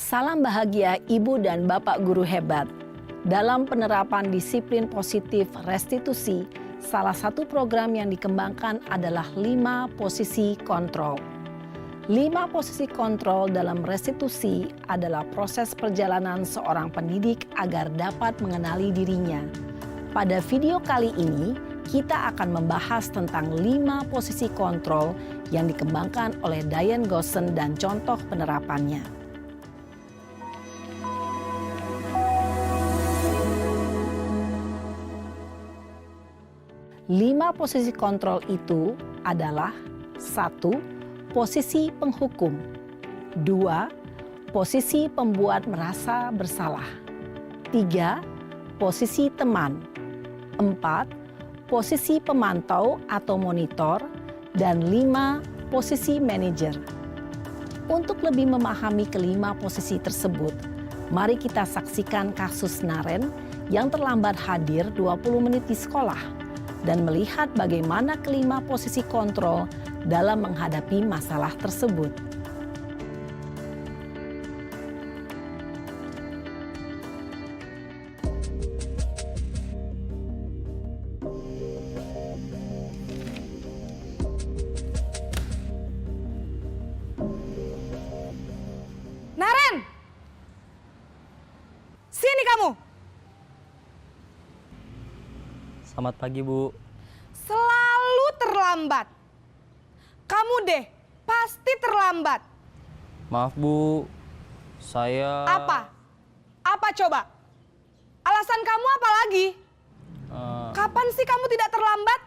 Salam bahagia Ibu dan Bapak guru hebat. Dalam penerapan disiplin positif restitusi, salah satu program yang dikembangkan adalah 5 posisi kontrol. 5 posisi kontrol dalam restitusi adalah proses perjalanan seorang pendidik agar dapat mengenali dirinya. Pada video kali ini, kita akan membahas tentang 5 posisi kontrol yang dikembangkan oleh Diane Gosson dan contoh penerapannya. 5 posisi kontrol itu adalah 1. Posisi penghukum. 2. Posisi pembuat merasa bersalah. 3. Posisi teman. 4. Posisi pemantau atau monitor. Dan 5. Posisi manajer. Untuk lebih memahami kelima posisi tersebut, mari kita saksikan kasus Naren yang terlambat hadir 20 menit di sekolah dan melihat bagaimana kelima posisi kontrol dalam menghadapi masalah tersebut. Naren! Sini kamu! Selamat pagi, Bu. Selalu terlambat. Kamu deh, pasti terlambat. Maaf, Bu. Saya... Apa? Apa coba? Alasan kamu apa lagi? Kapan sih kamu tidak terlambat?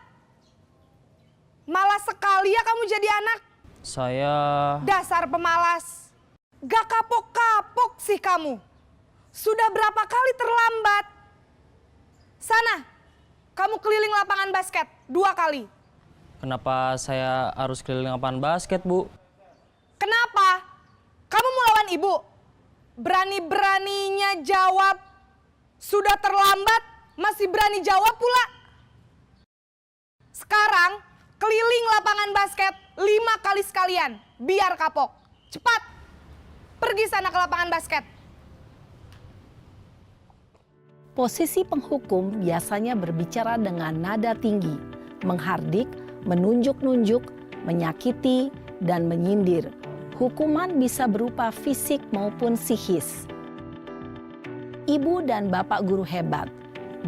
Malas sekali ya kamu jadi anak. Saya... Dasar pemalas. Gak kapok-kapok sih kamu. Sudah berapa kali terlambat? Sana. Kamu keliling lapangan basket 2 kali. Kenapa saya harus keliling lapangan basket, Bu? Kenapa? Kamu mau lawan ibu? Berani-beraninya jawab. Sudah terlambat, masih berani jawab pula. Sekarang, keliling lapangan basket 5 kali sekalian. Biar kapok. Cepat. Pergi sana ke lapangan basket. Posisi penghukum biasanya berbicara dengan nada tinggi, menghardik, menunjuk-nunjuk, menyakiti, dan menyindir. Hukuman bisa berupa fisik maupun psikis. Ibu dan Bapak guru hebat,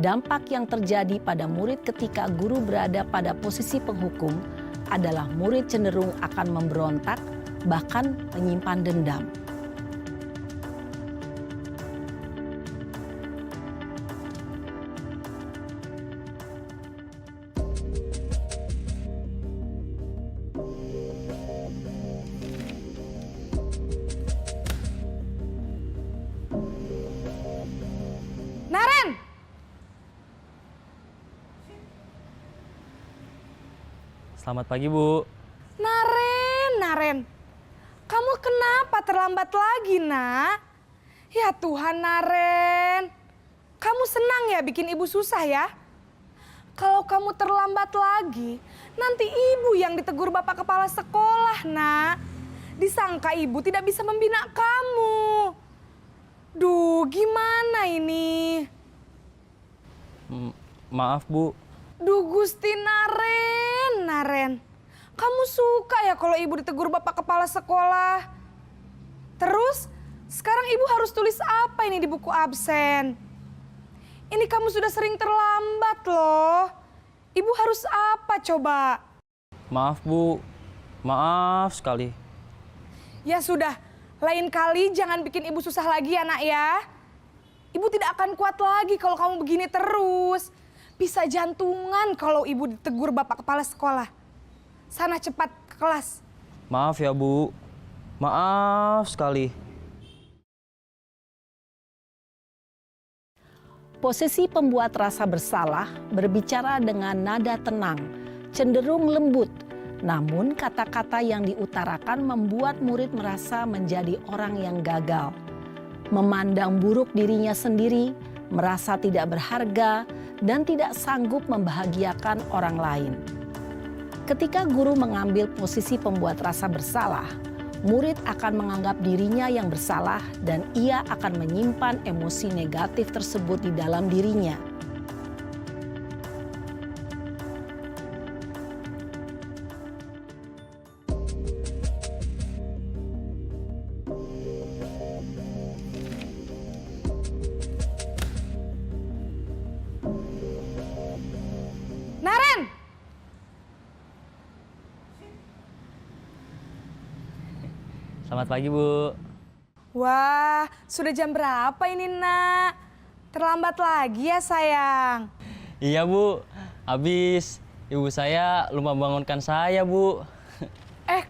dampak yang terjadi pada murid ketika guru berada pada posisi penghukum adalah murid cenderung akan memberontak, bahkan menyimpan dendam. Naren! Selamat pagi, Bu. Naren. Kamu kenapa terlambat lagi, nak? Ya Tuhan, Naren. Kamu senang ya bikin ibu susah ya? Kalau kamu terlambat lagi, nanti ibu yang ditegur Bapak Kepala Sekolah, nak. Disangka ibu tidak bisa membina kamu. Duh, gimana ini? Maaf, Bu. Duh, Gusti Naren. Kamu suka ya kalau ibu ditegur Bapak Kepala Sekolah? Terus, sekarang ibu harus tulis apa ini di buku absen? Ini kamu sudah sering terlambat loh. Ibu harus apa coba? Maaf, Bu. Maaf sekali. Ya sudah, lain kali jangan bikin ibu susah lagi ya, nak ya. Ibu tidak akan kuat lagi kalau kamu begini terus. Bisa jantungan kalau ibu ditegur Bapak Kepala Sekolah. Sana cepat ke kelas. Maaf ya, Bu. Maaf sekali. Posisi pembuat rasa bersalah berbicara dengan nada tenang, cenderung lembut. Namun kata-kata yang diutarakan membuat murid merasa menjadi orang yang gagal. Memandang buruk dirinya sendiri, merasa tidak berharga, dan tidak sanggup membahagiakan orang lain. Ketika guru mengambil posisi pembuat rasa bersalah, murid akan menganggap dirinya yang bersalah dan ia akan menyimpan emosi negatif tersebut di dalam dirinya. Naren! Selamat pagi, Bu. Wah, sudah jam berapa ini, Nak? Terlambat lagi ya, sayang. Iya, Bu. Habis ibu saya lupa bangunkan saya, Bu.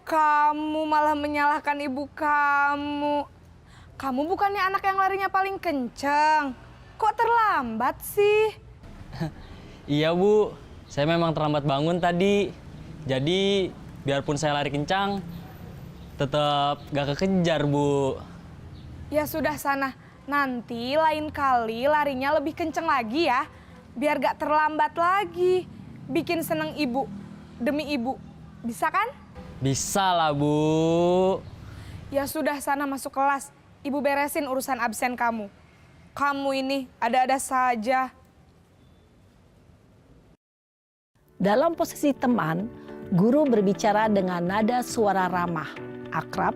Kamu malah menyalahkan ibu kamu. Kamu bukannya anak yang larinya paling kenceng. Kok terlambat sih? Iya, Bu. Saya memang terlambat bangun tadi. Jadi, biarpun saya lari kencang, tetap gak kekejar, Bu. Ya sudah sana, nanti lain kali larinya lebih kenceng lagi ya. Biar gak terlambat lagi. Bikin seneng ibu, demi ibu. Bisa kan? Bisa lah, Bu. Ya sudah sana masuk kelas. Ibu beresin urusan absen kamu. Kamu ini ada-ada saja. Dalam posisi teman, guru berbicara dengan nada suara ramah, akrab,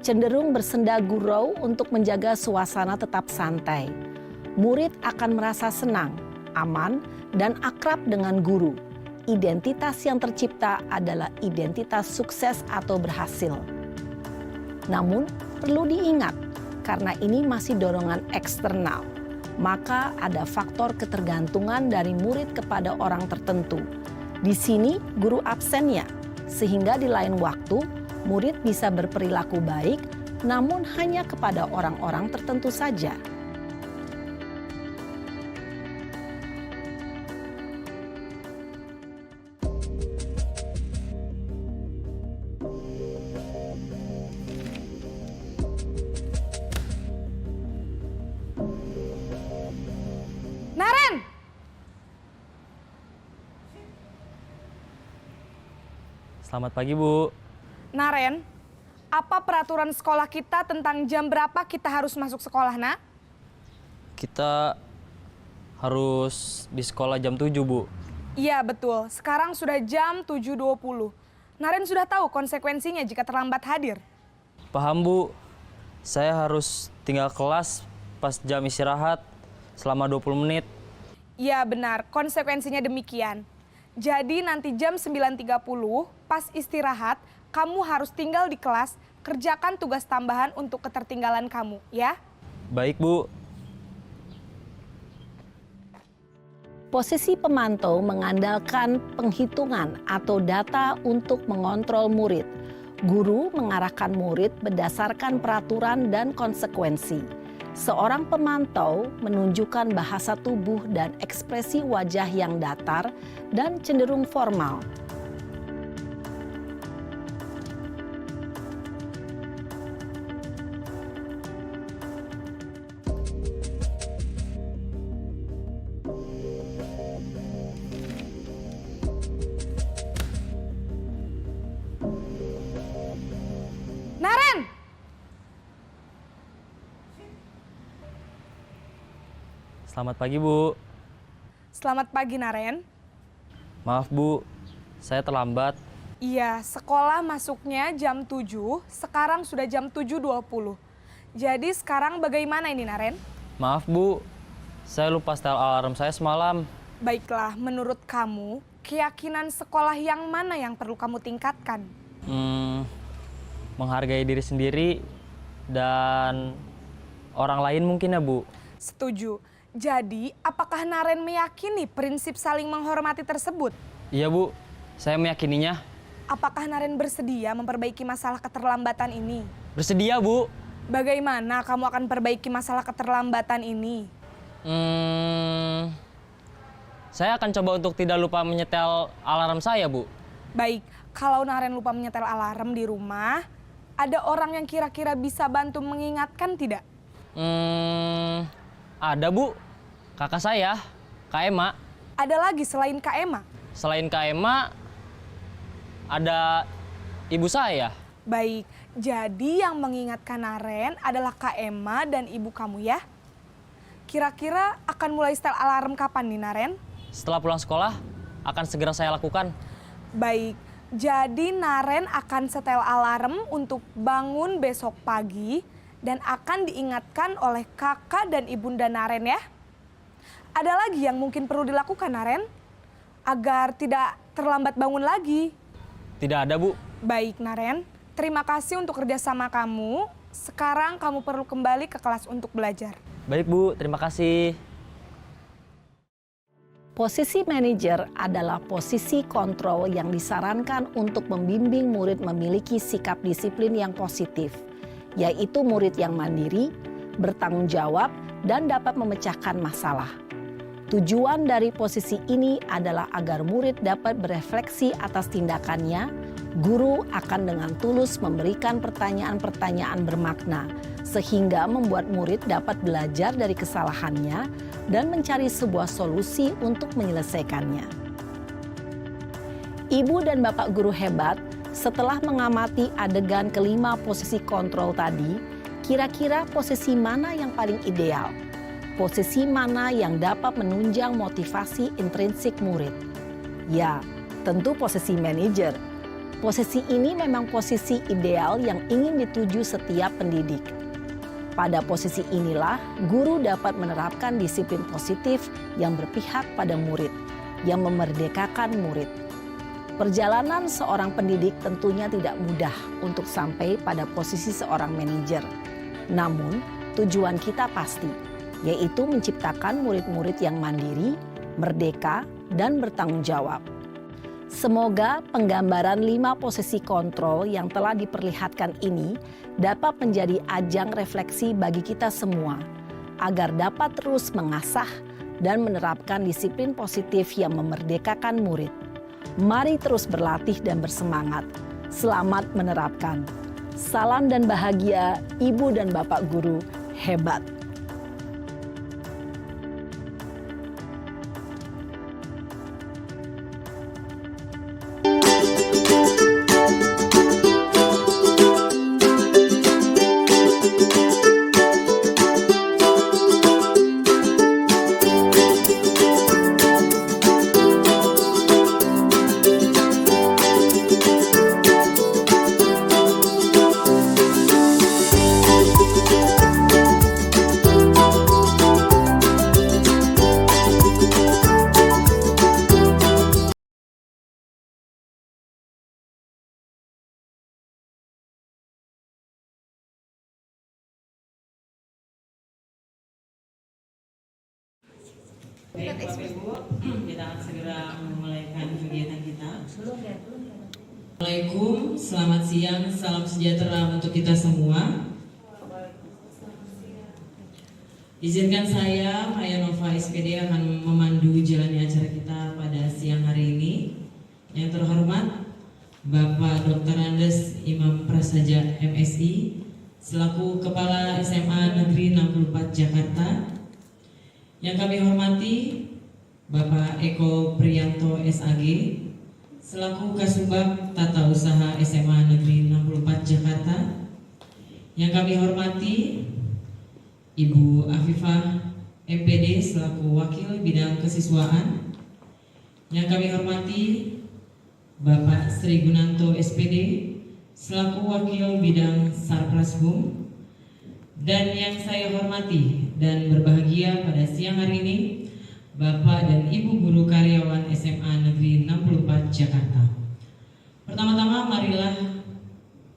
cenderung bersenda gurau untuk menjaga suasana tetap santai. Murid akan merasa senang, aman, dan akrab dengan guru. Identitas yang tercipta adalah identitas sukses atau berhasil. Namun, perlu diingat, karena ini masih dorongan eksternal, maka ada faktor ketergantungan dari murid kepada orang tertentu. Di sini, guru absennya, sehingga di lain waktu, murid bisa berperilaku baik, namun hanya kepada orang-orang tertentu saja. Naren! Selamat pagi, Bu. Naren, apa peraturan sekolah kita tentang jam berapa kita harus masuk sekolah, Nak? Kita harus di sekolah jam 7, Bu. Iya, betul. Sekarang sudah jam 7.20. Naren sudah tahu konsekuensinya jika terlambat hadir. Paham, Bu. Saya harus tinggal kelas pas jam istirahat selama 20 menit. Iya, benar. Konsekuensinya demikian. Jadi nanti jam 9.30 pas istirahat, kamu harus tinggal di kelas, kerjakan tugas tambahan untuk ketertinggalan kamu, ya? Baik, Bu. Posisi pemantau mengandalkan penghitungan atau data untuk mengontrol murid. Guru mengarahkan murid berdasarkan peraturan dan konsekuensi. Seorang pemantau menunjukkan bahasa tubuh dan ekspresi wajah yang datar dan cenderung formal. Naren! Selamat pagi, Bu. Selamat pagi, Naren. Maaf, Bu. Saya terlambat. Iya, sekolah masuknya jam 7, sekarang sudah jam 7.20. Jadi sekarang bagaimana ini, Naren? Maaf, Bu. Saya lupa setel alarm saya semalam. Baiklah, menurut kamu, keyakinan sekolah yang mana yang perlu kamu tingkatkan? Menghargai diri sendiri dan orang lain mungkin ya, Bu. Setuju. Jadi, apakah Naren meyakini prinsip saling menghormati tersebut? Iya, Bu. Saya meyakininya. Apakah Naren bersedia memperbaiki masalah keterlambatan ini? Bersedia, Bu. Bagaimana kamu akan perbaiki masalah keterlambatan ini? Saya akan coba untuk tidak lupa menyetel alarm saya, Bu. Baik, kalau Naren lupa menyetel alarm di rumah, ada orang yang kira-kira bisa bantu mengingatkan tidak? Ada, Bu. Kakak saya, Kak Ema. Ada lagi selain Kak Ema? Selain Kak Ema, ada ibu saya. Baik, Jadi yang mengingatkan Naren adalah Kak Emma dan ibu kamu ya? Kira-kira akan mulai setel alarm kapan nih Naren? Setelah pulang sekolah, akan segera saya lakukan. Baik, jadi Naren akan setel alarm untuk bangun besok pagi dan akan diingatkan oleh kakak dan ibunda Naren ya. Ada lagi yang mungkin perlu dilakukan Naren? Agar tidak terlambat bangun lagi. Tidak ada, Bu. Baik Naren, terima kasih untuk kerjasama kamu. Sekarang kamu perlu kembali ke kelas untuk belajar. Baik, Bu. Terima kasih. Posisi manajer adalah posisi kontrol yang disarankan untuk membimbing murid memiliki sikap disiplin yang positif, yaitu murid yang mandiri, bertanggung jawab, dan dapat memecahkan masalah. Tujuan dari posisi ini adalah agar murid dapat berefleksi atas tindakannya. Guru akan dengan tulus memberikan pertanyaan-pertanyaan bermakna, sehingga membuat murid dapat belajar dari kesalahannya dan mencari sebuah solusi untuk menyelesaikannya. Ibu dan bapak guru hebat, setelah mengamati adegan kelima posisi kontrol tadi, kira-kira posisi mana yang paling ideal? Posisi mana yang dapat menunjang motivasi intrinsik murid? Ya, tentu posisi manajer. Posisi ini memang posisi ideal yang ingin dituju setiap pendidik. Pada posisi inilah, guru dapat menerapkan disiplin positif yang berpihak pada murid, yang memerdekakan murid. Perjalanan seorang pendidik tentunya tidak mudah untuk sampai pada posisi seorang manajer. Namun, tujuan kita pasti, yaitu menciptakan murid-murid yang mandiri, merdeka, dan bertanggung jawab. Semoga penggambaran 5 posisi kontrol yang telah diperlihatkan ini dapat menjadi ajang refleksi bagi kita semua, agar dapat terus mengasah dan menerapkan disiplin positif yang memerdekakan murid. Mari terus berlatih dan bersemangat. Selamat menerapkan. Salam dan bahagia, Ibu dan Bapak Guru hebat. Baik, Bapak Ibu, kita akan segera memulaikan kegiatan kita. Assalamualaikum, selamat siang, salam sejahtera untuk kita semua. Izinkan saya, Maya Nova SPD akan memandu jalannya acara kita pada siang hari ini. Yang terhormat, Bapak Dr. Andes Imam Prasaja MSI, selaku Kepala SMA Negeri 64 Jakarta. Yang kami hormati Bapak Eko Priyanto SAG selaku Kasubag Tata Usaha SMA Negeri 64 Jakarta. Yang kami hormati Ibu Afifah MPD selaku Wakil Bidang Kesiswaan. Yang kami hormati Bapak Sri Gunanto SPD selaku Wakil Bidang Sarprashum. Dan yang saya hormati dan berbahagia pada siang hari ini, Bapak dan Ibu Guru Karyawan SMA Negeri 64 Jakarta. Pertama-tama marilah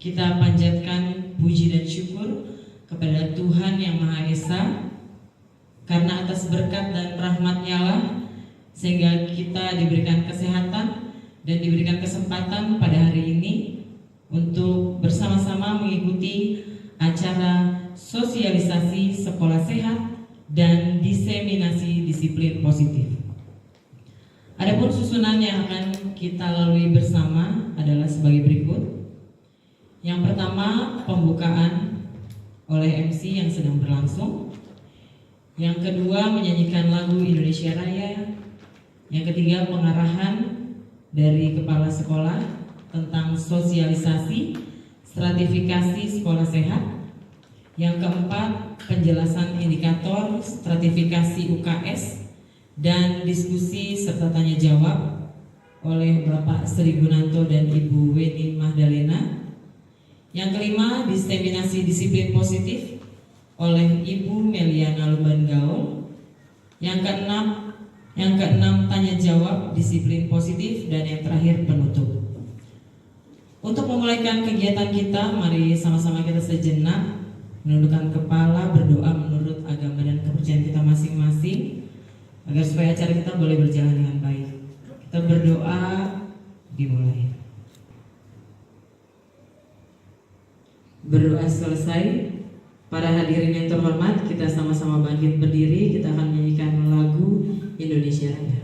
kita panjatkan puji dan syukur kepada Tuhan Yang Maha Esa, karena atas berkat dan rahmat-Nya lah sehingga kita diberikan kesehatan dan diberikan kesempatan pada hari ini untuk bersama-sama mengikuti acara sosialisasi sekolah sehat dan diseminasi disiplin positif. Adapun susunan yang akan kita lalui bersama adalah sebagai berikut. Yang pertama, pembukaan oleh MC yang sedang berlangsung. Yang kedua, menyanyikan lagu Indonesia Raya. Yang ketiga, pengarahan dari kepala sekolah tentang sosialisasi stratifikasi sekolah sehat. Yang keempat, penjelasan indikator stratifikasi UKS dan diskusi serta tanya jawab oleh Bapak Sri Gunanto dan Ibu Weni Mahdalena. Yang kelima, diseminasi disiplin positif oleh Ibu Meliana Lumban Gaul. Yang keenam, tanya jawab disiplin positif, dan yang terakhir penutup. Untuk memulaikan kegiatan kita, mari sama-sama kita sejenak menundukkan kepala, berdoa menurut agama dan kepercayaan kita masing-masing agar supaya acara kita boleh berjalan dengan baik. Kita berdoa, dimulai. Berdoa selesai, para hadirin yang terhormat, kita sama-sama bangkit berdiri. Kita akan menyanyikan lagu Indonesia Raya.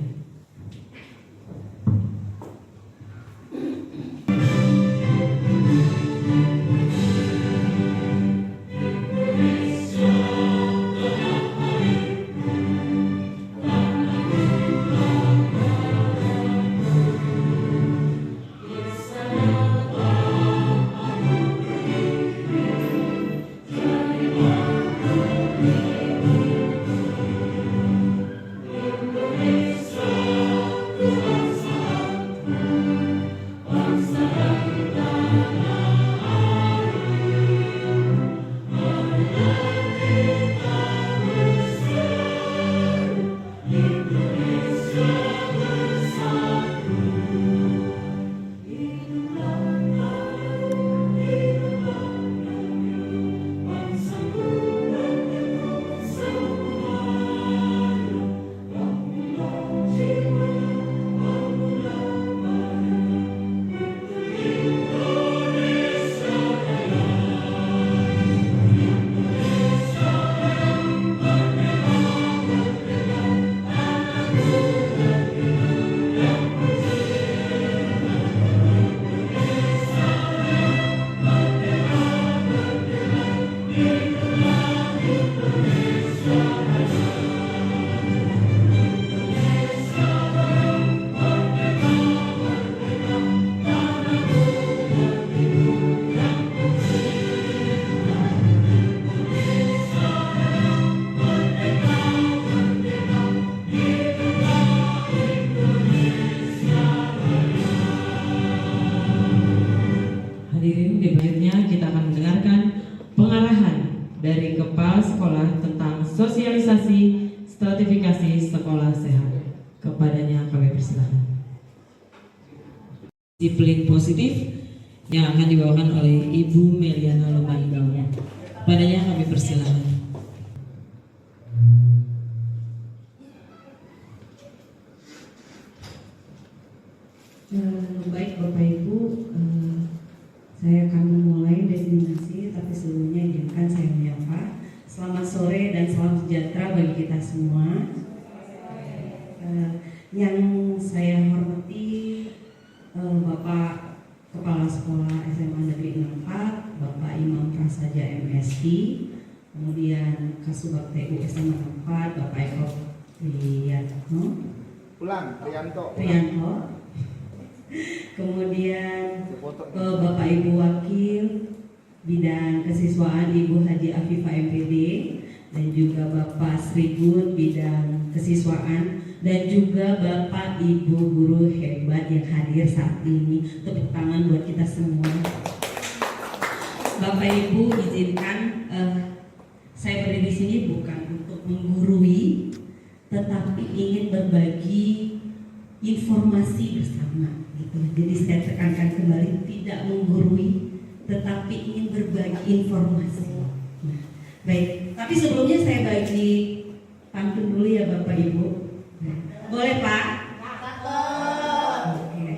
dari Kepala Sekolah tentang sosialisasi stratifikasi sekolah sehat. Kepadanya kami persilakan. Disiplin positif yang akan dibawakan oleh Ibu Meliana Lumban Gaul. Kepadanya kami persilakan. Baik Bapak Ibu, saya akan memulai destinasi, tapi sebelumnya izinkan saya menyapa. Selamat sore dan salam sejahtera bagi kita semua. Yang saya hormati Bapak Kepala Sekolah SMA Negeri 64, Bapak Imam Prasaja MSI, kemudian Kasubag TU SMA 64, Bapak Eko Priyanto. Kemudian Bapak Ibu Wakil Bidang Kesiswaan Ibu Haji Afifah MPD, dan juga Bapak Sri Gun Bidang Kesiswaan, dan juga Bapak Ibu guru hebat yang hadir saat ini. Tepuk tangan buat kita semua. Bapak Ibu, izinkan saya berdiri di sini bukan untuk menggurui, tetapi ingin berbagi informasi bersama. Jadi saya tekankan kembali, tidak menggurui, tetapi ingin berbagi informasi. Nah, baik, tapi sebelumnya saya bagi pantun dulu ya Bapak Ibu. Nah, boleh Pak? Oke.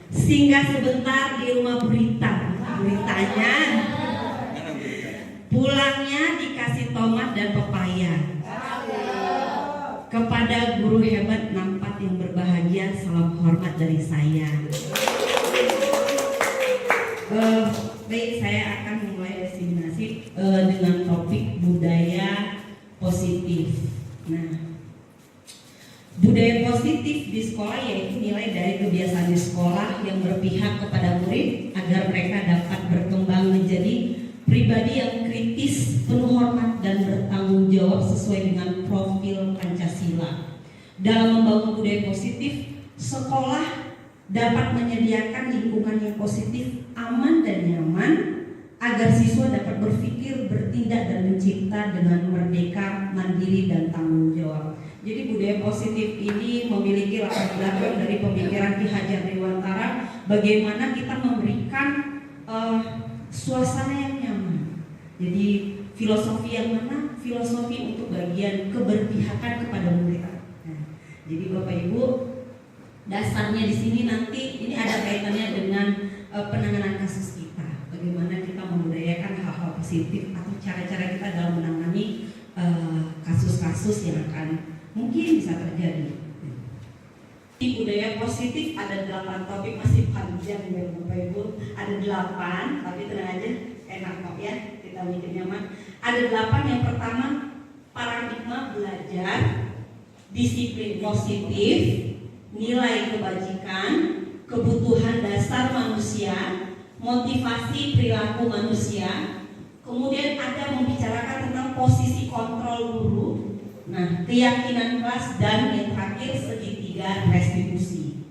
Singgah sebentar di rumah Burita. Buritanya pulangnya dikasih tomat dan pepaya. Kepada guru hebat 64 yang berbahagia, salam hormat dari saya. Baik, saya akan memulai destinasi dengan topik budaya positif. Nah, budaya Budaya positif di sekolah yaitu nilai dari kebiasaan di sekolah yang berpihak kepada murid agar mereka dapat berkembang menjadi pribadi yang kritis, penuh hormat dan bertanggung jawab sesuai dengan profil Pancasila. Dalam membangun budaya positif, sekolah dapat menyediakan lingkungan yang positif, aman dan nyaman agar siswa dapat berpikir, bertindak dan mencipta dengan merdeka, mandiri dan tanggung jawab. Jadi budaya positif ini memiliki latar belakang dari pemikiran Ki Hajar Dewantara, bagaimana kita memberikan suasana yang nyaman. Jadi filosofi yang mana? Filosofi untuk bagian keberpihakan kepada murid. Nah, jadi Bapak Ibu, dasarnya di sini nanti ini ada kaitannya dengan penanganan kasus kita. Bagaimana kita membudayakan hal-hal positif atau cara-cara kita dalam menangani kasus-kasus yang akan mungkin bisa terjadi. Di budaya positif ada 8 topik, masih panjang ya Bapak Ibu. Ada 8, tapi tenang aja, enak kok ya, kita mikir nyaman. Ada 8, yang pertama paradigma belajar, disiplin positif, nilai kebajikan, kebutuhan dasar manusia, motivasi perilaku manusia, kemudian ada membicarakan tentang posisi kontrol guru, nah keyakinan kelas, dan yang terakhir segitiga restitusi.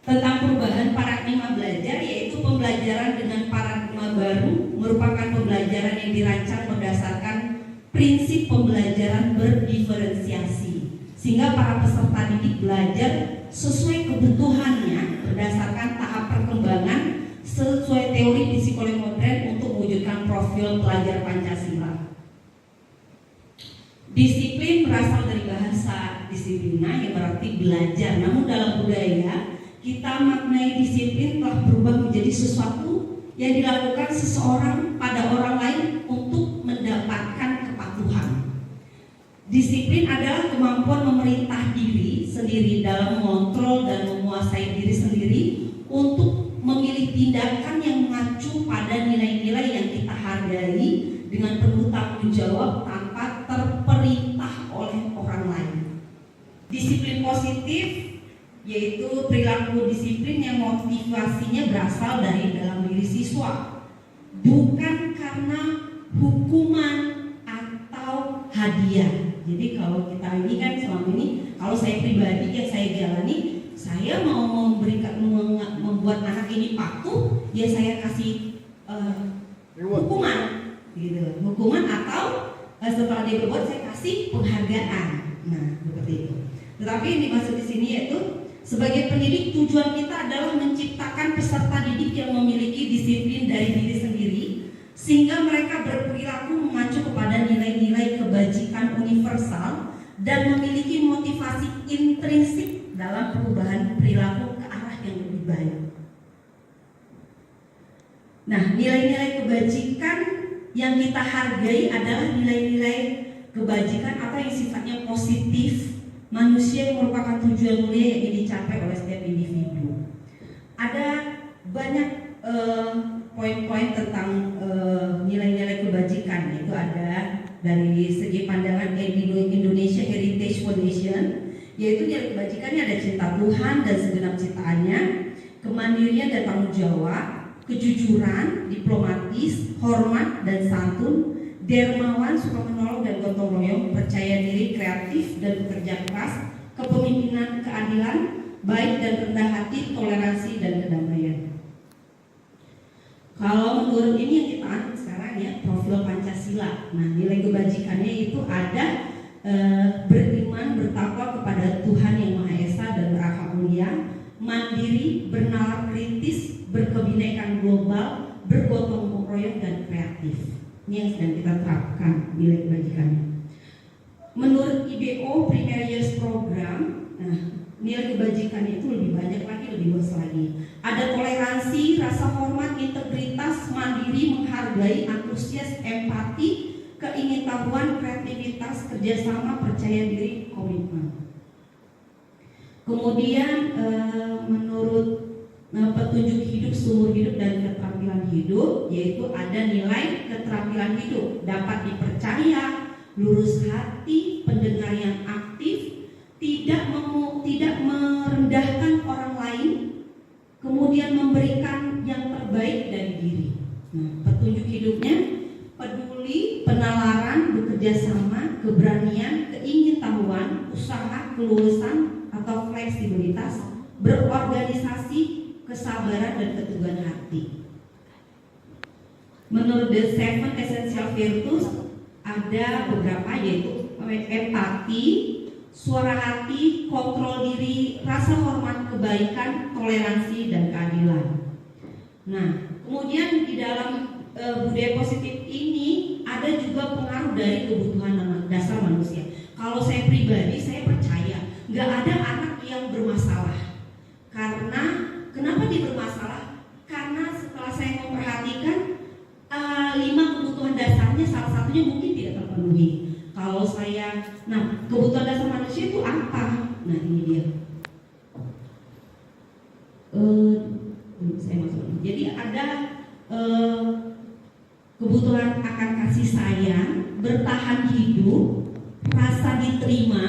Tentang perubahan paradigma belajar, yaitu pembelajaran dengan paradigma baru merupakan pembelajaran yang dirancang berdasarkan prinsip pembelajaran berdiferensiasi, sehingga para peserta didik belajar sesuai kebutuhannya berdasarkan tahap perkembangan sesuai teori psikologi modern untuk mewujudkan profil pelajar Pancasila. Disiplin berasal dari bahasa disiplina yang berarti belajar. Namun dalam budaya kita maknai disiplin telah berubah menjadi sesuatu yang dilakukan seseorang pada orang lain untuk mendapatkan kepatuhan. Disiplin adalah kemampuan memerintah diri sendiri dalam mengontrol dan menguasai diri sendiri untuk memilih tindakan yang mengacu pada nilai-nilai yang kita hargai dengan penuh tanggung jawab tanpa terperintah oleh orang lain. Disiplin positif yaitu perilaku disiplin yang motivasinya berasal dari dalam diri siswa, bukan karena hukuman atau hadiah. Jadi kalau kita ini kan selama ini, kalau saya pribadi yang saya jalani, saya mau membuat anak ini patuh, ya saya kasih hukuman, gitu. Hukuman atau setelah dia berbuat saya kasih penghargaan. Nah, seperti itu. Tetapi yang dimaksud di sini yaitu sebagai pendidik, tujuan kita adalah menciptakan peserta didik yang memiliki disiplin dari diri sendiri, sehingga mereka berperilaku mengacu kepada nilai-nilai kebajikan universal dan memiliki motivasi intrinsik dalam perubahan perilaku ke arah yang lebih baik. Nah, nilai-nilai kebajikan yang kita hargai adalah nilai-nilai kebajikan atau yang sifatnya positif manusia yang merupakan tujuan mulia yang ingin dicapai oleh setiap individu. Ada banyak poin-poin tentang nilai-nilai kebajikan, yaitu ada dari segi pandangan Indonesia Heritage Foundation, yaitu nilai kebajikannya ada cinta Tuhan dan segenap ciptaannya, kemandirian dan tanggung jawab, kejujuran, diplomatis, hormat dan santun, dermawan, suka menolong dan gotong royong, percaya diri, kreatif dan bekerja keras, kepemimpinan, keadilan, baik dan rendah hati, toleransi dan kedamaian. Kalau menurut ini yang kita anut sekarang ya, profil Pancasila. Nah, nilai kebajikannya itu ada beriman, bertakwa kepada Tuhan yang Maha Esa dan berakhlak mulia, mandiri, bernalar kritis, berkebinekaan global, bergotong royong dan kreatif. Ini yang sedang kita terapkan nilai kebajikannya. Menurut IBO Primary Years Program, nah, nilai kebajikannya itu lebih banyak lagi, lebih luas lagi. Ada toleransi, rasa hormat, integritas, mandiri, menghargai, antusias, empati, keingintahuan, kreativitas, kerjasama, percaya diri, komitmen. Kemudian menurut petunjuk hidup, sumber hidup dan keterampilan hidup, yaitu ada nilai keterampilan hidup, dapat dipercaya, lurus hati, pendengar yang aktif, tidak merendahkan orang lain, kemudian memberikan yang terbaik dari diri. Nah, petunjuk hidupnya peduli, penalaran, bekerja sama, keberanian, keingintahuan, usaha, kelulusan atau fleksibilitas, berorganisasi, kesabaran dan keteguhan hati. Menurut The Seven Essential Virtues ada beberapa, yaitu empati, suara hati, kontrol diri, rasa hormat, kebaikan, toleransi, dan keadilan. Nah, kemudian di dalam budaya positif ini ada juga pengaruh dari kebutuhan dasar manusia. Kalau saya pribadi, saya percaya nggak ada anak yang bermasalah. Karena kenapa dia bermasalah? Karena setelah saya memperhatikan 5 kebutuhan dasarnya salah satunya mungkin tidak terpenuhi. Kalau saya, nah kebutuhan dasar manusia itu apa? Nah ini dia. Saya masuk. Jadi ada kebutuhan akan kasih sayang, bertahan hidup, rasa diterima,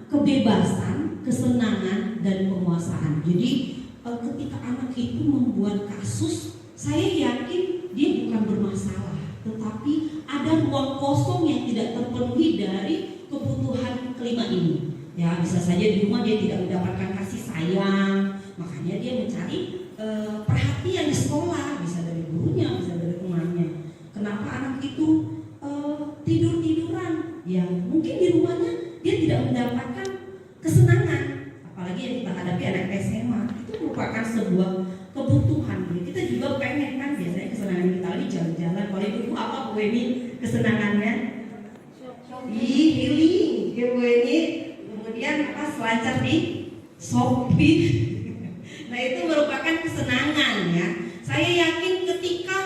kebebasan, kesenangan, dan penguasaan. Jadi ketika anak itu membuat kasus, saya yakin dia bukan bermasalah, tetapi ada ruang kosong yang tidak terpenuhi dari kebutuhan kelima ini. Ya, bisa saja di rumah dia tidak mendapatkan kasih sayang, makanya dia mencari perhatian di sekolah, bisa dari gurunya, bisa dari temannya. Kenapa anak itu tidur-tiduran? Ya, mungkin di rumahnya dia tidak mendapatkan kesenangan. Apalagi yang kita hadapi anak SMA, itu merupakan sebuah kebutuhan. Kita juga pengen kan, biasanya kesenangan kita lagi jalan-jalan. Kalau ibu apa Bu Eni kesenangannya? Healing, Bu Eni. Kemudian apa, selancar di Shopee. Nah itu merupakan kesenangan ya. Saya yakin ketika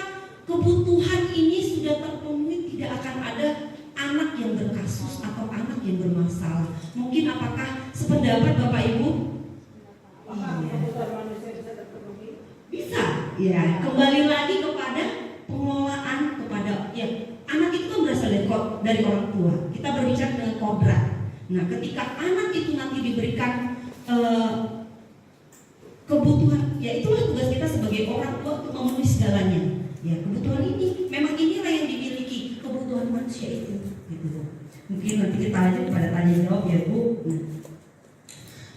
kebutuhan ini sudah terpenuhi, tidak akan ada anak yang berkasus atau anak yang bermasalah. Mungkin apakah sependapat Bapak Ibu? Bisa, ya. Kembali lagi kepada pengelolaan, kepada ya anak itu kan berasal dari orang tua. Kita berbicara dengan kodrat. Nah, ketika anak itu nanti diberikan kebutuhan, ya itulah tugas kita sebagai orang tua untuk memenuhi segalanya. Ya, kebutuhan ini memang inilah yang dimiliki kebutuhan manusia itu. Gitu. Mungkin nanti kita lanjut pada tanya jawab ya Bu. Nah.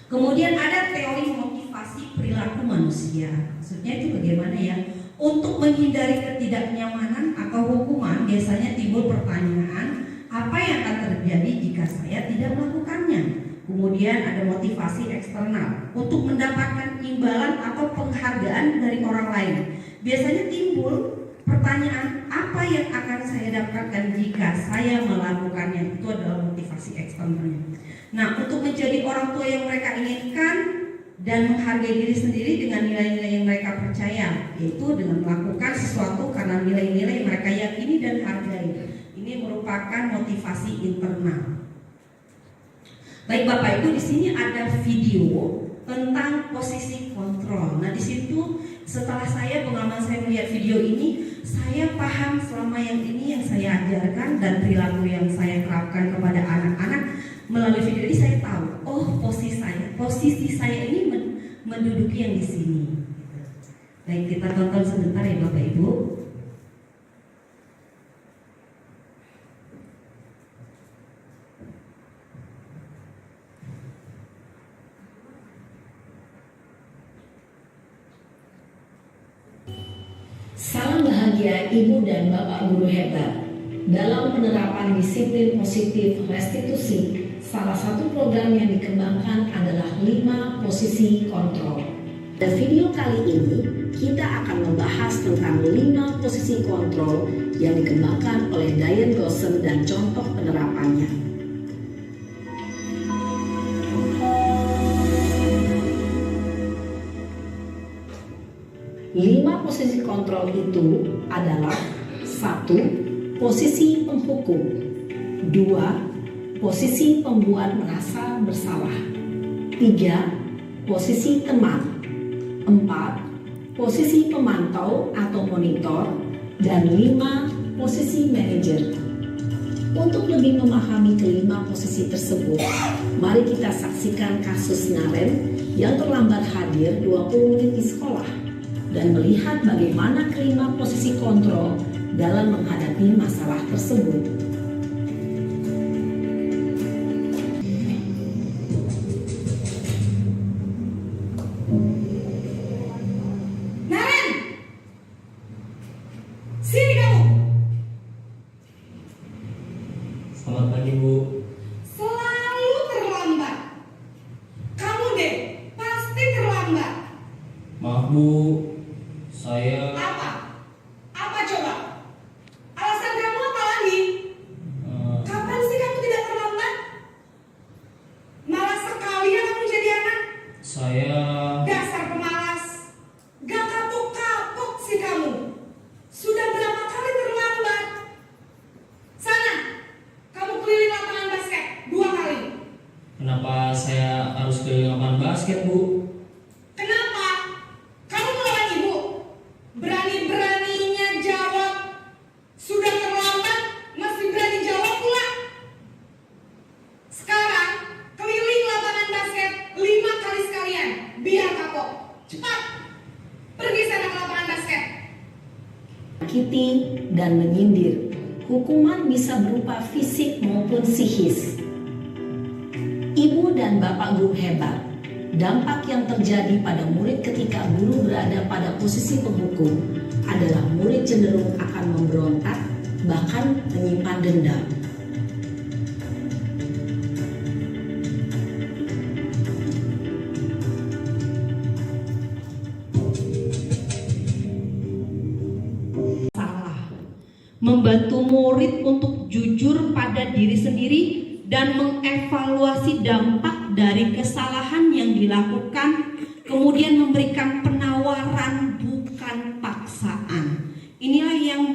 Kemudian ada teori motivasi perilaku manusia. Maksudnya itu bagaimana ya? Untuk menghindari ketidaknyamanan atau hukuman, biasanya timbul pertanyaan, apa yang akan terjadi jika saya tidak melakukannya? Kemudian ada motivasi eksternal untuk mendapatkan imbalan atau penghargaan dari orang lain. Biasanya timbul pertanyaan, apa yang akan saya dapatkan jika saya melakukannya? Itu adalah motivasi eksternalnya. Nah, untuk menjadi orang tua yang mereka inginkan dan menghargai diri sendiri dengan nilai-nilai yang mereka percaya, yaitu dengan melakukan sesuatu karena nilai-nilai yang mereka yakini dan hargai. Ini merupakan motivasi internal. Baik Bapak Ibu, di sini ada video tentang posisi kontrol. Nah, di situ setelah pengalaman saya melihat video ini, saya paham selama ini yang saya ajarkan dan perilaku yang saya terapkan kepada anak-anak melalui video ini, saya tahu, oh posisi saya ini menduduki yang di sini. Baik, kita tonton sebentar ya Bapak Ibu. Salam bahagia Ibu dan Bapak Guru hebat. Dalam penerapan disiplin positif restitusi, salah satu program yang dikembangkan adalah 5 posisi kontrol. Pada video kali ini, kita akan membahas tentang 5 posisi kontrol yang dikembangkan oleh Diane Dawson dan contoh penerapannya. 5 posisi kontrol itu adalah 1. Posisi penghukum, 2. Posisi pembuat merasa bersalah, 3. Posisi teman, 4. Posisi pemantau atau monitor, dan 5. Posisi manajer. Untuk lebih memahami kelima posisi tersebut, mari kita saksikan kasus Naren yang terlambat hadir 20 menit di sekolah dan melihat bagaimana kelima posisi kontrol dalam menghadapi masalah tersebut. Naren! Sini kamu! Selamat pagi, Bu. Selalu terlambat. Kamu deh, pasti terlambat. Maaf, Bu. Saya Apa? Apa coba? Alasan kamu apa lagi? Kapan sih kamu tidak terlambat? Malas sekali ya kamu jadi anak. saya Dasar pemalas. Gak kapok-kapok sih kamu. Sudah berapa kali terlambat? Sana, kamu keliling lapangan basket 2 kali. kenapa saya harus keliling lapangan basket, Bu? Kenapa? Kamu melawan ibu? Berani-beraninya jawab. Sudah terlambat, masih berani jawab pula. Sekarang, keliling lapangan basket 5 kali sekalian. Biar kapok. Cepat. Pergi sana ke lapangan basket. Menyakiti dan menyindir. Hukuman bisa berupa fisik maupun psikis. Ibu dan bapak guru hebat. Dampak yang terjadi pada murid ketika guru berada pada posisi penghukum adalah murid cenderung akan memberontak, bahkan menyimpan dendam. Salah. Membantu murid untuk jujur pada diri sendiri dan mengevaluasi dampak dari kesalahan yang dilakukan, kemudian memberikan penawaran bukan paksaan. Inilah yang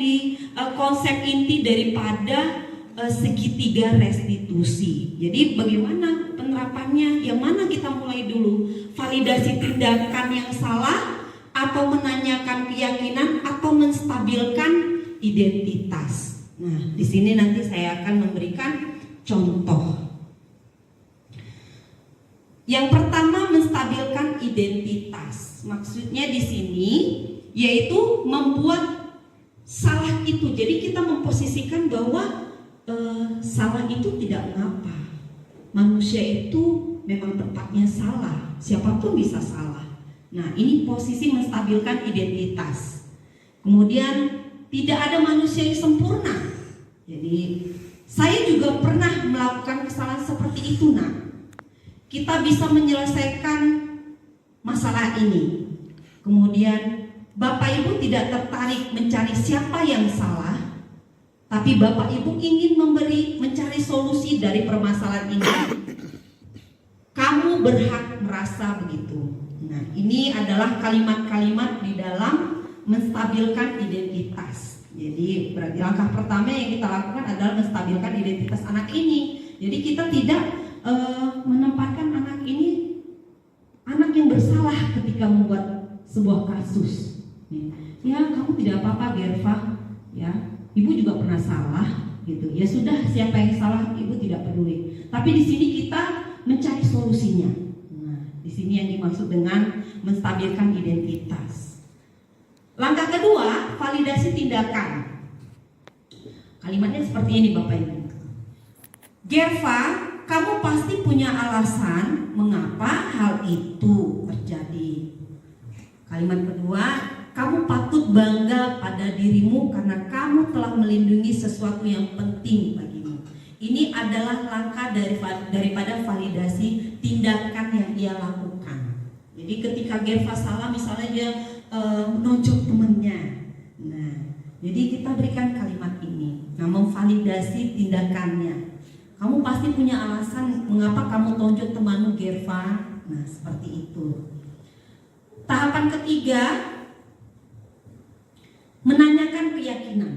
konsep inti daripada segitiga restitusi. Jadi bagaimana penerapannya? Yang mana kita mulai dulu? Validasi tindakan yang salah, atau menanyakan keyakinan, atau menstabilkan identitas. Nah, di sini nanti saya akan memberikan contoh. Yang pertama, menstabilkan identitas. Maksudnya di sini yaitu membuat salah itu. Jadi kita memposisikan bahwa salah itu tidak mengapa. Manusia itu memang tempatnya salah. Siapapun bisa salah. Nah, ini posisi menstabilkan identitas. Kemudian tidak ada manusia yang sempurna. Jadi saya juga pernah melakukan kesalahan seperti itu, nak. Kita bisa menyelesaikan masalah ini. Kemudian Bapak Ibu tidak tertarik mencari siapa yang salah, tapi Bapak Ibu ingin mencari solusi dari permasalahan ini. Kamu berhak merasa begitu. Nah, ini adalah kalimat-kalimat di dalam menstabilkan identitas. Jadi berarti langkah pertama yang kita lakukan adalah menstabilkan identitas anak ini. Jadi kita tidak menempatkan anak ini anak yang bersalah ketika membuat sebuah kasus. Ya, kamu tidak apa-apa, Gerva. Ya, ibu juga pernah salah, gitu. Ya sudah, siapa yang salah ibu tidak peduli. Tapi di sini kita mencari solusinya. Nah, di sini yang dimaksud dengan menstabilkan identitas. Langkah kedua, validasi tindakan. Kalimatnya seperti ini, Bapak Ibu. Gerva, kamu pasti punya alasan mengapa hal itu terjadi. Kalimat kedua, kamu patut bangga pada dirimu karena kamu telah melindungi sesuatu yang penting bagimu. Ini adalah langkah daripada validasi tindakan yang ia lakukan. Jadi ketika Gerva salah, misalnya dia menonjok temannya. Nah, jadi kita berikan kalimat ini. Nah, memvalidasi tindakannya. Kamu pasti punya alasan mengapa kamu tonjok temanmu, Gerva. Nah, seperti itu. Tahapan ketiga, menanyakan keyakinan.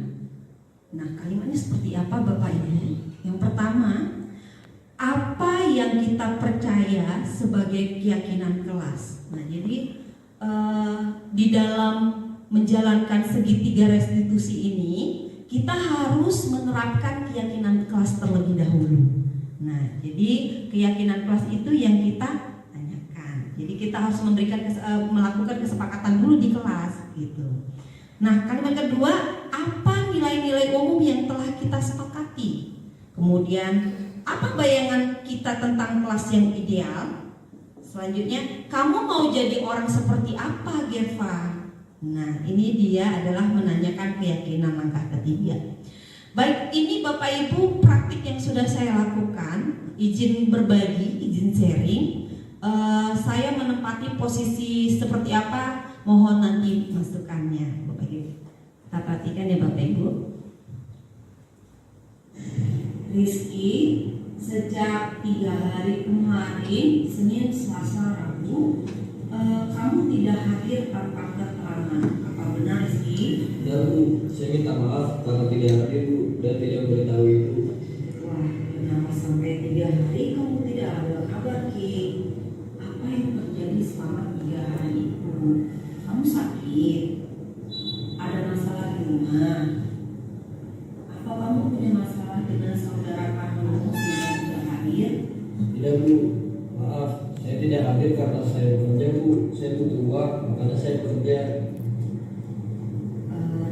Nah, kalimatnya seperti apa, Bapak Ibu? Yang pertama, apa yang kita percaya sebagai keyakinan kelas. Nah, jadi di dalam menjalankan segitiga restitusi ini, kita harus menerapkan keyakinan kelas terlebih dahulu. Nah, jadi keyakinan kelas itu yang kita tanyakan. Jadi kita harus melakukan kesepakatan dulu di kelas gitu. Nah, kalimat kedua, apa nilai-nilai umum yang telah kita sepakati? Kemudian, apa bayangan kita tentang kelas yang ideal? Selanjutnya, kamu mau jadi orang seperti apa, Gerva? Nah, ini dia adalah menanyakan keyakinan langkah ketiga. Baik, ini Bapak Ibu praktik yang sudah saya lakukan. Izin berbagi, izin sharing. Saya menempati posisi seperti apa, mohon nanti masukannya Bapak Ibu. Kita perhatikan ya Bapak Ibu. Rizky, sejak 3 hari kemarin, Senin, Selasa, Rabu, kamu tidak hadir tanpa keterangan. Apa benar Rizky? Ya Bu, saya minta maaf karena tidak hadir Bu dan tidak memberitahu itu. Wah, kenapa sampai 3 hari kamu tidak ada kabar Ki? Apa yang terjadi selama 3 hari itu? Kamu sakit? Ada masalah di rumah? Apa kamu punya masalah dengan saudara kamu sehingga tidak hadir? Tidak Bu, maaf, saya tidak hadir karena saya bekerja Bu. Saya butuh uang, makanya saya bekerja.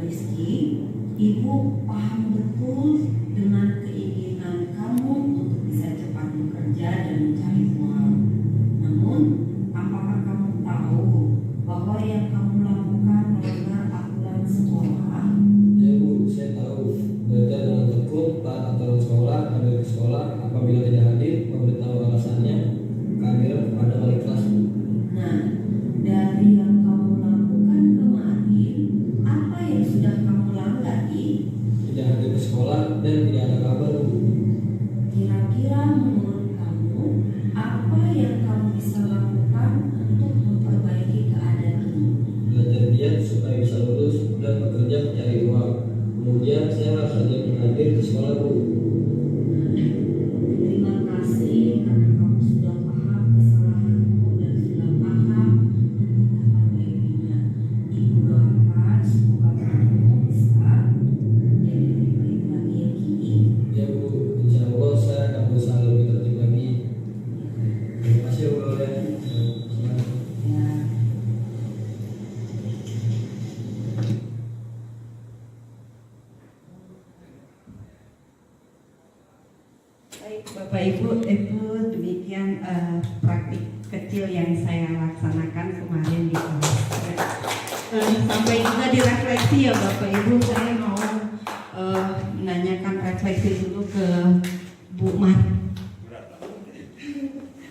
Rizky, Ibu paham betul dengan keinginan kamu untuk bisa cepat bekerja dan mencari uang. Namun, apakah kamu tahu bahwa yang kamu lakukan melanggar aturan sekolah? Ya Bu, saya tahu. Belajar dengan tekun, taat aturan sekolah, hadir ke sekolah. Apabila tidak hadir, memberitahu alasannya, kehadiran kepada wali kelas Bu. Nah, dari yang kamu lakukan kemarin, apa yang sudah kamu langgar? Tidak hadir ke sekolah dan tidak ada kabar Bu. Kira-kira menurut kamu, apa yang kamu bisa lakukan untuk memperbaiki keadaan ini? Belajar giat supaya bisa lulus dan bekerja mencari uang. Kemudian saya harus hadir ke sekolah Bu. Terima kasih karena kamu sudah paham kesalahanmu dan sudah paham untuk memperbaikinya. Ibu doakan semoga kamu bisa menjadi lebih baik lagi ya Ki. Ya Bu, insya Allah saya akan berusaha lebih tertib lagi. Terima kasih ya Bu. Ya. Baik Bapak Ibu, itu demikian praktik kecil yang saya laksanakan kemarin di kelas. Sampai juga direfleksi ya Bapak Ibu, saya mau menanyakan refleksi dulu ke Bu Mar.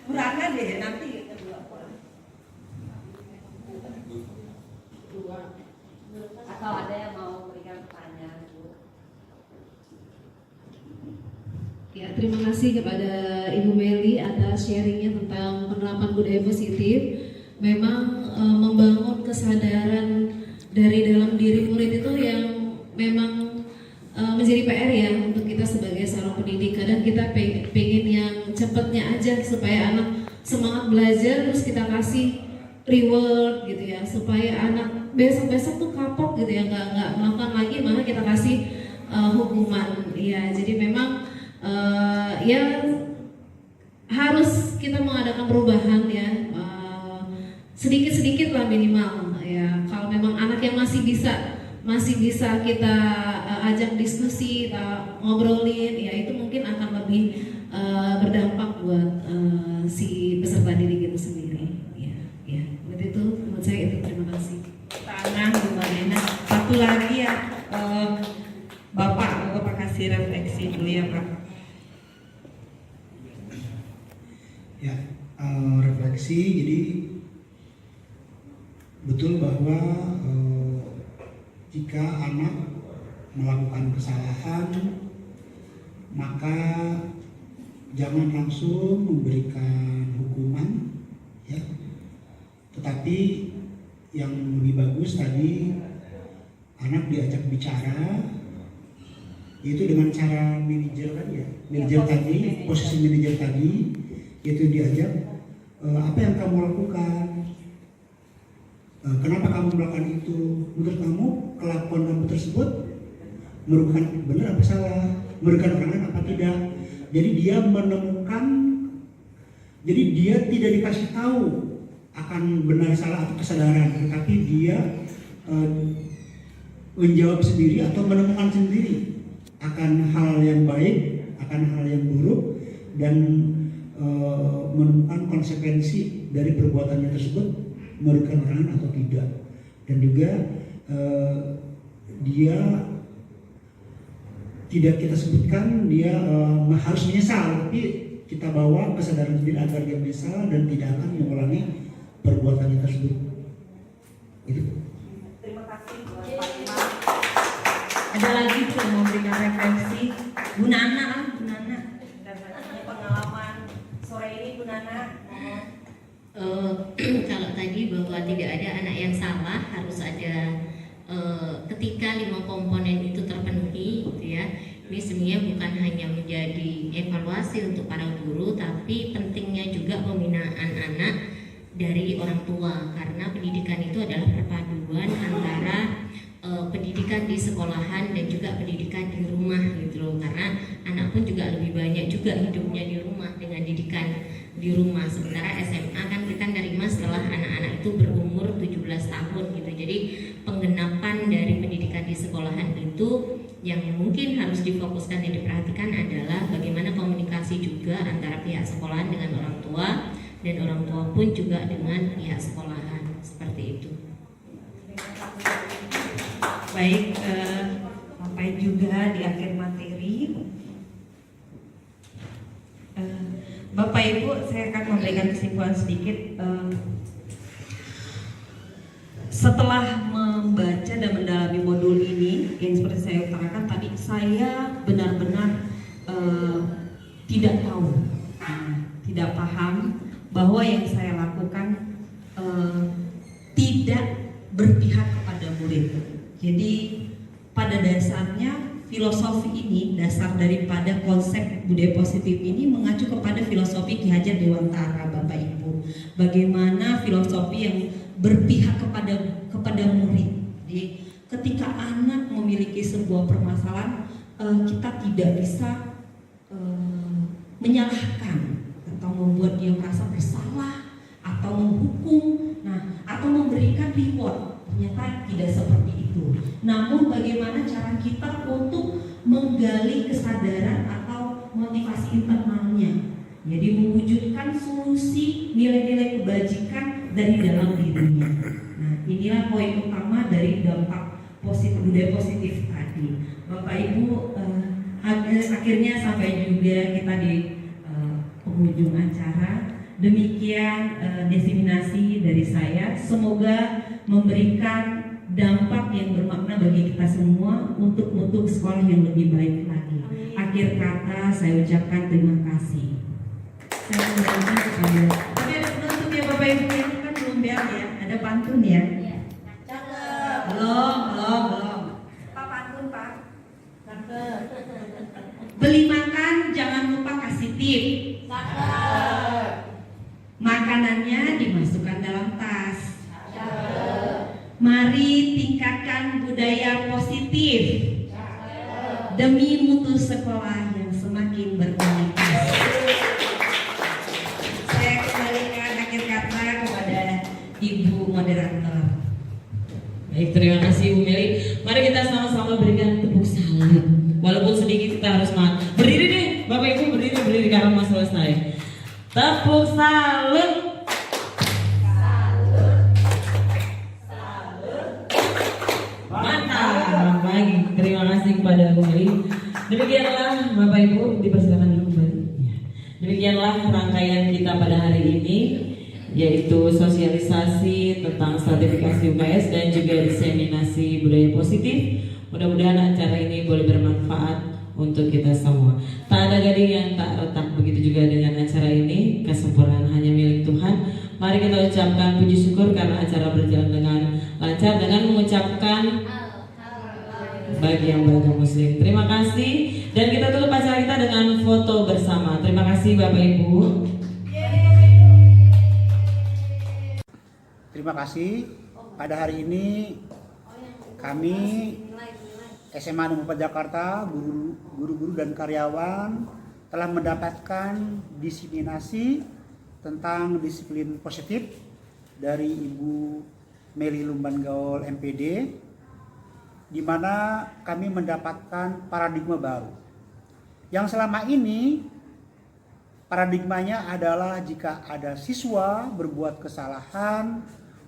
Beratnya deh nanti kedua. Atau ada yang mau memberikan pertanyaan, Bu? Ya, terima kasih kepada Ibu Meli atas sharingnya tentang penerapan budaya positif. Memang membangun kesadaran dari dalam diri murid itu yang memang menjadi PR ya untuk kita sebagai seorang pendidik. Kadang kita pengen yang cepatnya aja supaya anak semangat belajar, terus kita kasih reward gitu ya, supaya anak besok-besok tuh kapok gitu ya, nggak melakukan lagi, malah kita kasih hukuman ya. Jadi memang ya harus kita mengadakan perubahan ya, sedikit-sedikit lah minimal ya. Kalau memang anak yang masih bisa kita ajak diskusi, kita ngobrolin ya, itu mungkin akan lebih berdampak buat si peserta didik itu sendiri ya. Berarti itu menurut saya itu. Terima kasih. Tangan Bu Marina. Satu lagi ya, Bapak kasih refleksi dulu ya Pak. Ya, refleksi. Jadi betul bahwa jika anak melakukan kesalahan, maka jangan langsung memberikan hukuman, ya. Tetapi yang lebih bagus tadi anak diajak bicara, yaitu dengan cara manajer tadi ya, manajer tadi, posisi manajer tadi, yaitu diajak apa yang kamu lakukan, kenapa kamu melakukan itu, menurut kamu kelakuan kamu tersebut merugikan benar apa salah, merugikan orang lain apa tidak. Jadi dia menemukan, jadi dia tidak dikasih tahu akan benar salah atau kesadaran, tetapi dia menjawab sendiri atau menemukan sendiri akan hal yang baik, akan hal yang buruk, dan menemukan konsekuensi dari perbuatannya tersebut merugikan orang lain atau tidak. Dan juga dia tidak kita sebutkan dia harus menyesal, tapi kita bawa kesadaran sendiri agar dia menyesal dan tidak akan mengulangi perbuatannya tersebut. Itu. Terima kasih buat Pak Imam. Ada lagi yang memberikan referensi? Bu Nana, dasarnya pengalaman sore ini Bu Nana. Kalau tadi bahwa tidak ada anak yang salah, harus ada ketika 5 komponen itu terpenuhi, gitu ya. Ini sebenarnya bukan hanya menjadi evaluasi untuk para guru, tapi pentingnya juga pembinaan anak dari orang tua, karena pendidikan itu adalah perpaduan antara pendidikan di sekolahan dan juga pendidikan di rumah gitu loh. Karena anak pun juga lebih banyak juga hidupnya di rumah dengan didikan di rumah. Sementara SMA kan kita nerima setelah anak-anak itu berumur 17 tahun gitu. Jadi penggenapan dari pendidikan di sekolahan itu yang mungkin harus difokuskan dan diperhatikan adalah bagaimana komunikasi juga antara pihak sekolahan dengan orang tua, dan orang tua pun juga dengan pihak sekolahan, seperti itu. Baik, sampai juga di akhir materi. Bapak Ibu, saya akan memberikan kesimpulan sedikit. Setelah membaca dan mendalami modul ini, yang seperti saya utarakan tadi, saya benar-benar tidak tahu, tidak paham bahwa yang saya lakukan tidak berpihak kepada murid. Jadi pada dasarnya filosofi ini, dasar daripada konsep budaya positif ini mengacu kepada filosofi Ki Hajar Dewantara, Bapak Ibu. Bagaimana filosofi yang berpihak kepada murid. Jadi ketika anak memiliki sebuah permasalahan, kita tidak bisa menyalahkan atau membuat dia merasa bersalah atau menghukum, atau memberikan reward. Ternyata tidak seperti itu. Namun bagaimana cara kita untuk menggali kesadaran atau motivasi internalnya. Jadi mewujudkan solusi nilai-nilai kebajikan dari dalam dirinya. Nah, inilah poin utama dari dampak positif budaya positif tadi. Bapak Ibu, akhirnya sampai juga kita di penghujung acara. Demikian diseminasi dari saya. Semoga memberikan dampak yang bermakna bagi kita semua untuk sekolah yang lebih baik lagi. Akhir kata saya ucapkan terima kasih. Saya kembalikan kepada. Tapi ada penutup ya Bapak Ibu, ya kan belum bel ya, ada pantun ya. Belum. Pak pantun Pak. Beli makan jangan lupa kasih tip. Makanannya dimasukkan dalam tas. Mari tingkatkan budaya positif demi mutu sekolah yang semakin berkualitas. Saya kembalikan akhir kata kepada Ibu Moderator. Baik, terima kasih Bu Meli. Mari kita sama-sama berikan tepuk salut. Walaupun sedikit kita harus semangat. Berdiri deh, Bapak Ibu berdiri karena mau selesai. Tepuk salut. Mantap. Baik, terima kasih kepada Bu Meli. Demikianlah Bapak Ibu, dipersilakan dulu kembali. Demikianlah rangkaian kita pada hari ini, yaitu sosialisasi tentang sertifikasi UKS dan juga diseminasi budaya positif. Mudah-mudahan acara ini boleh bermanfaat untuk kita semua. Tak ada gading yang tak retak, begitu juga dengan acara ini. Kesempurnaan hanya milik Tuhan. Mari kita ucapkan puji syukur karena acara berjalan dengan lancar dengan mengucapkan bagi yang beragama Muslim. Terima kasih, dan kita tutup acara kita dengan foto bersama. Terima kasih Bapak Ibu. Terima kasih. Pada hari ini kami SMA Negeri 4 Jakarta, guru-guru dan karyawan telah mendapatkan diseminasi tentang disiplin positif dari Ibu Meli Lumban Gaul MPD, di mana kami mendapatkan paradigma baru. Yang selama ini paradigmanya adalah jika ada siswa berbuat kesalahan,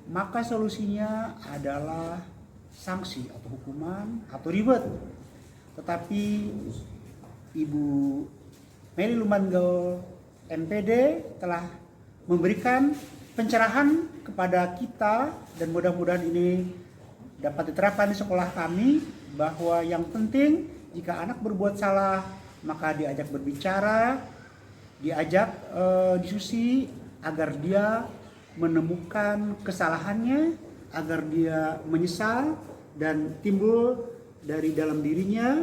maka solusinya adalah sanksi atau hukuman atau ribet. Tetapi Ibu Meli Lumban Gaul MPD telah memberikan pencerahan kepada kita, dan mudah-mudahan ini dapat diterapkan di sekolah kami, bahwa yang penting jika anak berbuat salah maka diajak berbicara, diajak diskusi agar dia menemukan kesalahannya, agar dia menyesal dan timbul dari dalam dirinya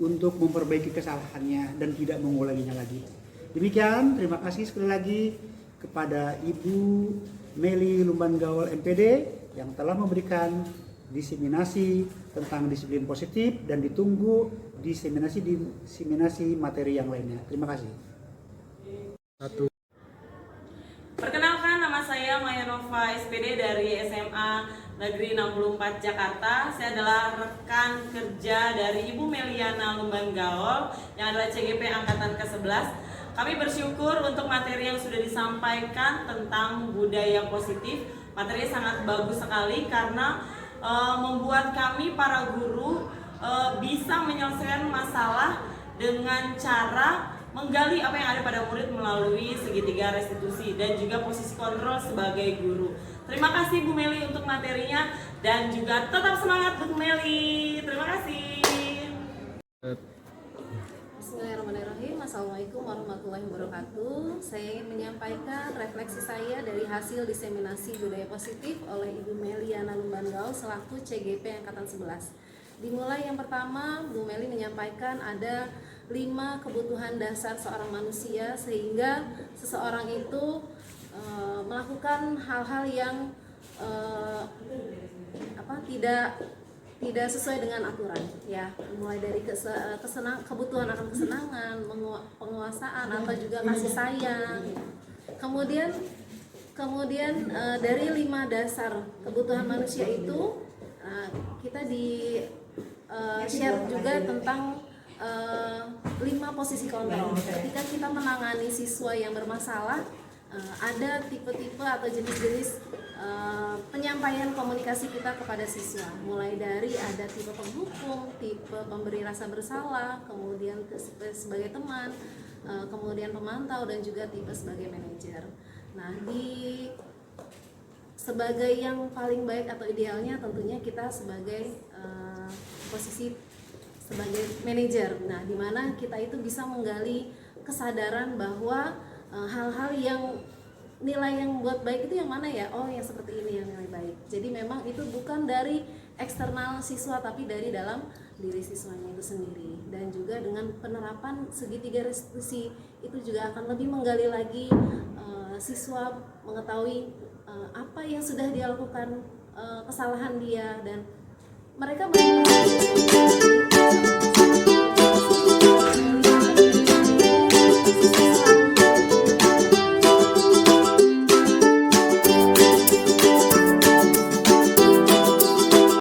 untuk memperbaiki kesalahannya dan tidak mengulanginya lagi. Demikian, terima kasih sekali lagi kepada Ibu Meli Lumban Gaul MPD yang telah memberikan diseminasi tentang disiplin positif, dan ditunggu diseminasi materi yang lainnya. Terima kasih. Perkenalkan, nama saya Maya Nova SPD dari SMA Negeri 64 Jakarta. Saya adalah rekan kerja dari Ibu Meliana Lumban Gaul yang adalah CGP Angkatan ke-11. Kami bersyukur untuk materi yang sudah disampaikan tentang budaya positif. Materinya sangat bagus sekali karena membuat kami para guru bisa menyelesaikan masalah dengan cara menggali apa yang ada pada murid melalui segitiga restitusi dan juga posisi kontrol sebagai guru. Terima kasih Bu Meli untuk materinya, dan juga tetap semangat Bu Meli. Terima kasih. Bismillahirrahmanirrahim. Assalamualaikum warahmatullahi wabarakatuh. Saya ingin menyampaikan refleksi saya dari hasil diseminasi budaya positif oleh Ibu Meliana Lumban Gaul selaku CGP Angkatan 11. Dimulai yang pertama, Bu Meli menyampaikan ada 5 kebutuhan dasar seorang manusia sehingga seseorang itu melakukan hal-hal yang tidak sesuai dengan aturan, ya, mulai dari kebutuhan akan kesenangan, penguasaan, atau juga kasih sayang. Kemudian dari 5 dasar kebutuhan manusia itu kita share juga tentang 5 posisi kontrol. Ketika kita menangani siswa yang bermasalah, ada tipe-tipe atau jenis-jenis penyampaian komunikasi kita kepada siswa. Mulai dari ada tipe penghukum, tipe pemberi rasa bersalah, kemudian sebagai teman, kemudian pemantau, dan juga tipe sebagai manajer. Nah, sebagai yang paling baik atau idealnya tentunya kita sebagai posisi sebagai manajer. Nah, di mana kita itu bisa menggali kesadaran bahwa hal-hal yang nilai yang membuat baik itu yang mana ya? Oh, yang seperti ini yang nilai baik. Jadi memang itu bukan dari eksternal siswa, tapi dari dalam diri siswanya itu sendiri. Dan juga dengan penerapan segitiga restitusi itu juga akan lebih menggali lagi siswa mengetahui apa yang sudah dia lakukan, kesalahan dia, dan mereka